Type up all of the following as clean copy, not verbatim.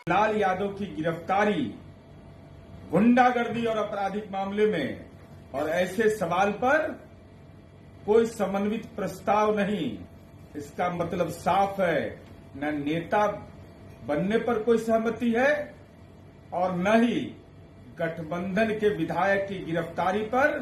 लाल यादव की गिरफ्तारी गुंडागर्दी और आपराधिक मामले में, और ऐसे सवाल पर कोई समन्वित प्रस्ताव नहीं। इसका मतलब साफ है, न नेता बनने पर कोई सहमति है और न ही गठबंधन के विधायक की गिरफ्तारी पर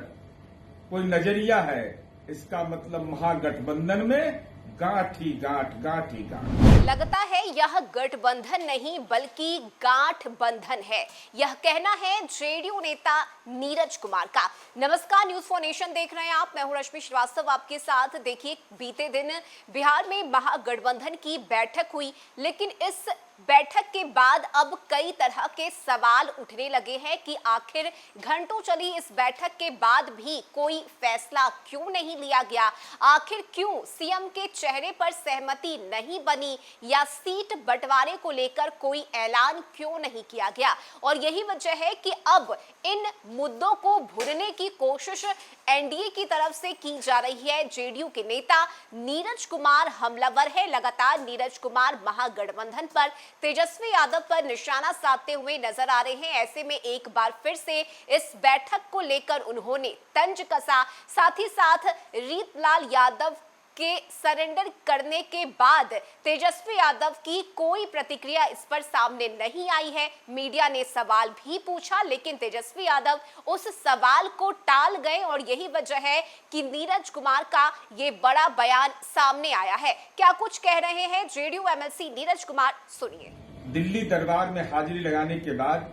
कोई नजरिया है। इसका मतलब महागठबंधन में गांठ ही गांठ, गांठ ही गांठ। लगता है यह गठबंधन नहीं बल्कि गांठ बंधन है, यह कहना है जेडीयू नेता नीरज कुमार का। नमस्कार, न्यूज फॉर नेशन देख रहे हैं आप, मैं हूं रश्मि श्रीवास्तव आपके साथ। देखिए, बीते दिन बिहार में महागठबंधन की बैठक हुई, लेकिन इस बैठक के बाद अब कई तरह के सवाल उठने लगे हैं कि आखिर घंटों चली इस बैठक के बाद भी कोई फैसला क्यों नहीं लिया गया। आखिर क्यों सीएम के चेहरे पर सहमति नहीं बनी, या सीट बंटवारे को लेकर कोई ऐलान क्यों नहीं किया गया। और यही वजह है कि अब इन मुद्दों को भूलने की कोशिश एनडीए की तरफ से की जा रही है। जेडीयू के नेता नीरज कुमार हमलावर है। लगातार नीरज कुमार महागठबंधन पर, तेजस्वी यादव पर निशाना साधते हुए नजर आ रहे हैं। ऐसे में एक बार फिर से इस बैठक को लेकर उन्होंने तंज कसा। साथ ही साथ रीतलाल यादव के सरेंडर करने के बाद तेजस्वी यादव की कोई प्रतिक्रिया इस पर सामने नहीं आई है। मीडिया ने सवाल भी पूछा, लेकिन तेजस्वी यादव उस सवाल को टाल गए, और यही वजह है कि नीरज कुमार का ये बड़ा बयान सामने आया है। क्या कुछ कह रहे हैं जेडीयू एमएलसी नीरज कुमार, सुनिए। दिल्ली दरबार में हाजिरी लगाने के बाद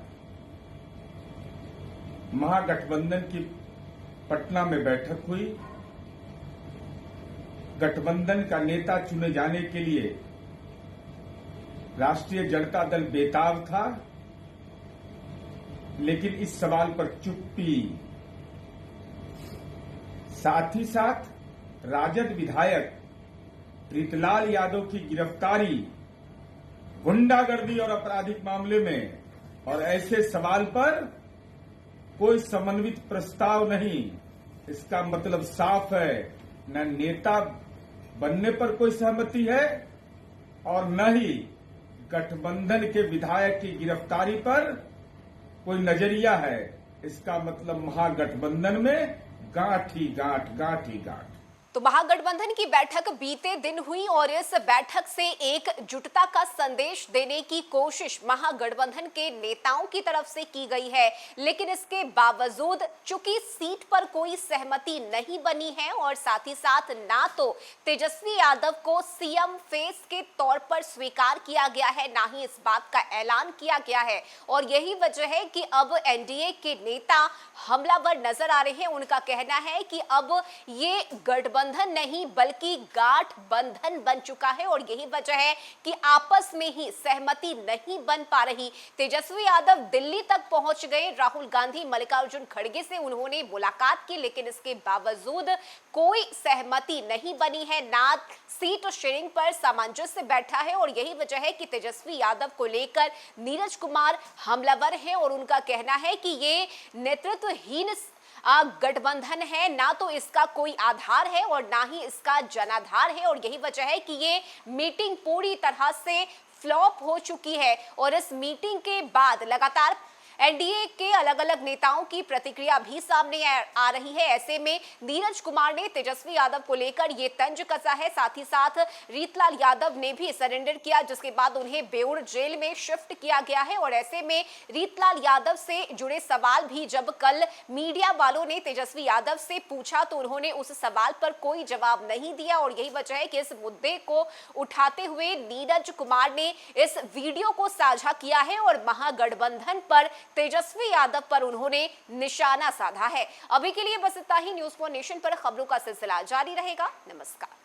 महागठबंधन की पटना में बैठक हुई। गठबंधन का नेता चुने जाने के लिए राष्ट्रीय जनता दल बेताब था, लेकिन इस सवाल पर चुप्पी। साथ ही साथ राजद विधायक रीतलाल यादव की गिरफ्तारी गुंडागर्दी और आपराधिक मामले में, और ऐसे सवाल पर कोई समन्वित प्रस्ताव नहीं। इसका मतलब साफ है, न नेता बनने पर कोई सहमति है और न ही गठबंधन के विधायक की गिरफ्तारी पर कोई नजरिया है। इसका मतलब महागठबंधन में गांठ ही गांठ, गांठ ही गांठ। तो महागठबंधन की बैठक बीते दिन हुई, और इस बैठक से एकजुटता का संदेश देने की कोशिश महागठबंधन के नेताओं की तरफ से की गई है। लेकिन इसके बावजूद चूंकि सीट पर कोई सहमति नहीं बनी है, और साथ ही साथ ना तो तेजस्वी यादव को सीएम फेस के तौर पर स्वीकार किया गया है, ना ही इस बात का ऐलान किया गया है। और यही वजह है कि अब एनडीए के नेता हमलावर नजर आ रहे हैं। उनका कहना है कि अब ये गठबंधन नहीं बल्कि गांठ बंधन बन चुका है, और यही वजह है कि आपस में ही सहमति नहीं बन पा रही। तेजस्वी यादव दिल्ली तक पहुंच गए, राहुल गांधी, मल्लिकार्जुन खड़गे से उन्होंने मुलाकात की, लेकिन इसके बावजूद कोई सहमति नहीं बनी है, ना सीट शेयरिंग पर सामंजस्य बैठा है। और यही वजह है कि तेजस्वी यादव को लेकर नीरज कुमार हमलावर हैं, और उनका कहना है कि ये नेतृत्वहीन गठबंधन है, ना तो इसका कोई आधार है और ना ही इसका जनाधार है। और यही वजह है कि ये मीटिंग पूरी तरह से फ्लॉप हो चुकी है। और इस मीटिंग के बाद लगातार एनडीए के अलग अलग नेताओं की प्रतिक्रिया भी सामने आ रही है। ऐसे में नीरज कुमार ने तेजस्वी यादव को लेकर ये तंज कसा है। साथ ही साथ रीतलाल यादव ने भी सरेंडर किया, जिसके बाद उन्हें बेउर जेल में शिफ्ट किया गया है। और ऐसे में रीतलाल यादव से जुड़े सवाल भी जब कल मीडिया वालों ने तेजस्वी यादव से पूछा, तो उन्होंने उस सवाल पर कोई जवाब नहीं दिया। और यही वजह है कि इस मुद्दे को उठाते हुए नीरज कुमार ने इस वीडियो को साझा किया है, और महागठबंधन पर, तेजस्वी यादव पर उन्होंने निशाना साधा है। अभी के लिए बस इतना ही। न्यूज फॉर नेशन पर खबरों का सिलसिला जारी रहेगा। नमस्कार।